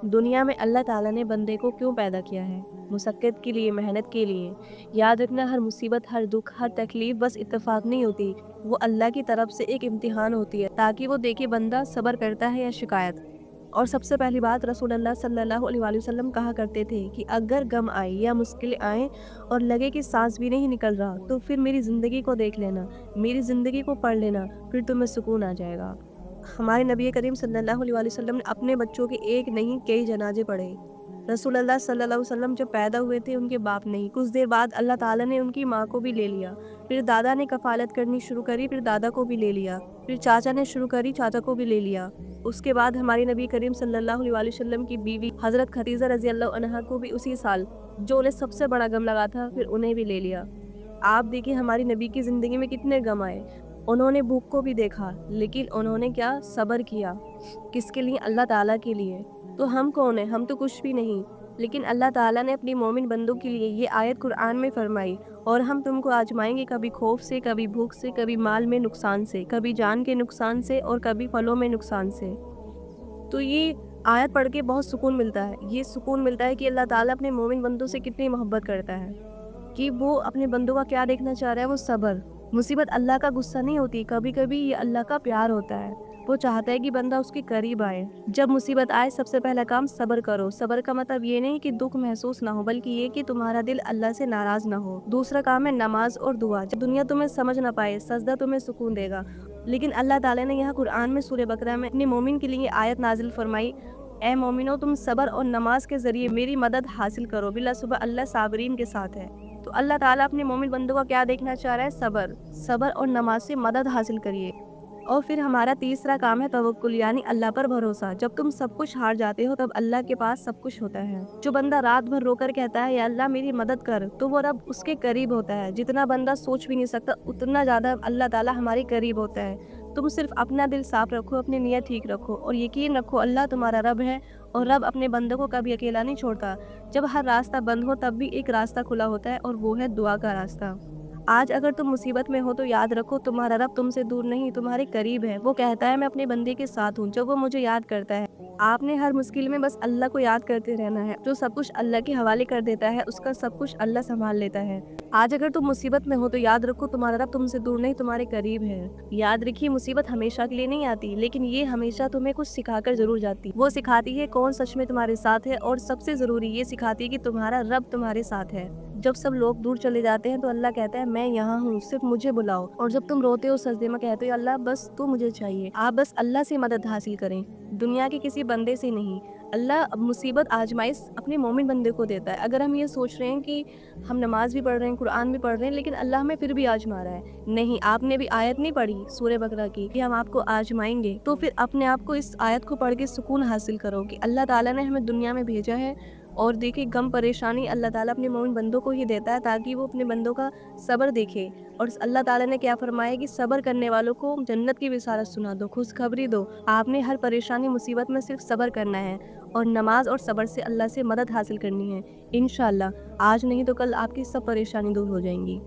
दुनिया में अल्लाह ताला ने बंदे को क्यों पैदा किया है? मुशक्क़त के लिए, मेहनत के लिए। याद रखना, हर मुसीबत, हर दुख, हर तकलीफ़ बस इत्तेफ़ाक नहीं होती। वो अल्लाह की तरफ से एक इम्तिहान होती है, ताकि वो देखे बंदा सब्र करता है या शिकायत। और सबसे पहली बात, रसूलुल्लाह सल्लल्लाहु अलैहि वसल्लम कहा करते थे कि अगर गम आए या मुश्किलें आएँ और लगे कि साँस भी नहीं निकल रहा, तो फिर मेरी ज़िंदगी को देख लेना, मेरी ज़िंदगी को पढ़ लेना, फिर तुम्हें सुकून आ जाएगा। हमारे नबी करीम सल्लल्लाहु अलैहि वसल्लम ने अपने बच्चों के एक नहीं कई जनाजे पढ़े। रसूलुल्लाह सल्लल्लाहु अलैहि वसल्लम जब पैदा हुए थे, उनके बाप नहीं, कुछ देर बाद अल्लाह ताला ने उनकी माँ को भी ले लिया। फिर दादा ने कफ़ालत करनी शुरू करी, फिर दादा को भी ले लिया। फिर चाचा ने शुरू करी, चाचा को भी ले लिया। उसके बाद हमारे नबी करीम सल्लल्लाहु अलैहि वसल्लम की बीवी हज़रत खदीजा रज़ियल्लाहु अन्हा को भी उसी साल, जो उन्हें सबसे बड़ा गम लगा था, फिर उन्हें भी ले लिया। आप देखिए हमारी नबी की ज़िंदगी में कितने गम आए। उन्होंने भूख को भी देखा, लेकिन उन्होंने क्या सब्र किया। किसके लिए? अल्लाह ताला के लिए। तो हम कौन हैं? हम तो कुछ भी नहीं। लेकिन अल्लाह ताला ने अपनी मोमिन बंदों के लिए ये आयत कुरान में फरमाई, और हम तुमको आजमाएंगे कभी खौफ से, कभी भूख से, कभी माल में नुकसान से, कभी जान के नुकसान से, और कभी फलों में नुकसान से। तो ये आयत पढ़ के बहुत सुकून मिलता है। ये सुकून मिलता है कि अल्लाह ताला अपने मोमिन बंदों से कितनी मोहब्बत करता है, कि वो अपने बंदों का क्या देखना चाह रहा है, वो सब्र। मुसीबत अल्लाह का गुस्सा नहीं होती, कभी-कभी ये अल्लाह का प्यार होता है। वो चाहता है कि बंदा उसके करीब आए। जब मुसीबत आए, सबसे पहला काम सब्र करो। सब्र का मतलब ये नहीं कि दुःख महसूस ना हो, बल्कि ये कि तुम्हारा दिल अल्लाह से नाराज़ ना हो। दूसरा काम है नमाज़ और दुआ। जब दुनिया तुम्हें समझ ना पाए, सजदा तुम्हें सुकून देगा। लेकिन अल्लाह ताला ने यहाँ कुरान में सूरह बकरा में अपने मोमिन के लिए आयत नाज़िल फरमाई, ऐ मोमिनो, तुम सब्र और नमाज के ज़रिए मेरी मदद हासिल करो, बिलासुबह अल्लाह साबिरीन के साथ है। तो अल्लाह ताला अपने मोमिन बंदों का क्या देखना चाह रहा है? सब्र। सब्र और नमाज से मदद हासिल करिए। और फिर हमारा तीसरा काम है तवक्कुल, यानी अल्लाह पर भरोसा। जब तुम सब कुछ हार जाते हो, तब अल्लाह के पास सब कुछ होता है। जो बंदा रात भर रोकर कहता है, या अल्लाह मेरी मदद कर, तो वो रब उसके करीब होता है। जितना बंदा सोच भी नहीं सकता, उतना ज़्यादा अल्लाह ताला हमारे करीब होता है। तुम सिर्फ अपना दिल साफ रखो, अपनी नियत ठीक रखो, और यकीन रखो अल्लाह तुम्हारा रब है, और रब अपने बंदों को कभी अकेला नहीं छोड़ता। जब हर रास्ता बंद हो, तब भी एक रास्ता खुला होता है, और वो है दुआ का रास्ता। आज अगर तुम मुसीबत में हो, तो याद रखो तुम्हारा रब तुमसे दूर नहीं, तुम्हारे करीब है। वो कहता है मैं अपने बंदे के साथ हूँ, जब वो मुझे याद करता है। आपने हर मुश्किल में बस अल्लाह को याद करते रहना है। जो सब कुछ अल्लाह के हवाले कर देता है, उसका सब कुछ अल्लाह संभाल लेता है। आज अगर तुम मुसीबत में हो, तो याद रखो तुम्हारा रब तुमसे दूर नहीं, तुम्हारे करीब है। याद रखिए, मुसीबत हमेशा के लिए नहीं आती, लेकिन ये हमेशा तुम्हें कुछ सिखाकर जरूर जाती। वो सिखाती है कौन सच में तुम्हारे साथ है, और सबसे जरूरी ये सिखाती है कि तुम्हारा रब तुम्हारे साथ है। जब सब लोग दूर चले जाते हैं, तो अल्लाह कहता है मैं यहाँ हूँ, सिर्फ मुझे बुलाओ। और जब तुम रोते हो, सजदे में कहते हो अल्लाह बस तू मुझे चाहिए, आप बस अल्लाह से मदद हासिल करें, दुनिया के किसी बंदे से नहीं। अल्लाह मुसीबत आजमाइश अपने मोमिन बंदे को देता है। अगर हम ये सोच रहे हैं कि हम नमाज भी पढ़ रहे हैं, कुरान भी पढ़ रहे हैं, लेकिन अल्लाह हमें फिर भी आजमा रहा है, नहीं। आपने भी आयत नहीं पढ़ी सूरह बकरा की कि हम आपको आजमाएंगे, तो फिर अपने आप को इस आयत को पढ़ के सुकून हासिल करो कि अल्लाह ताला ने हमें दुनिया में भेजा है। और देखिए, गम परेशानी अल्लाह ताला अपने मोमिन बंदों को ही देता है, ताकि वो अपने बंदों का सब्र देखे। और अल्लाह ताला ने क्या फरमाया कि सब्र करने वालों को जन्नत की बिशारत सुना दो, खुशखबरी दो। आपने हर परेशानी मुसीबत में सिर्फ सब्र करना है, और नमाज और सब्र से अल्लाह से मदद हासिल करनी है। इंशाअल्लाह आज नहीं तो कल आपकी सब परेशानी दूर हो जाएंगी।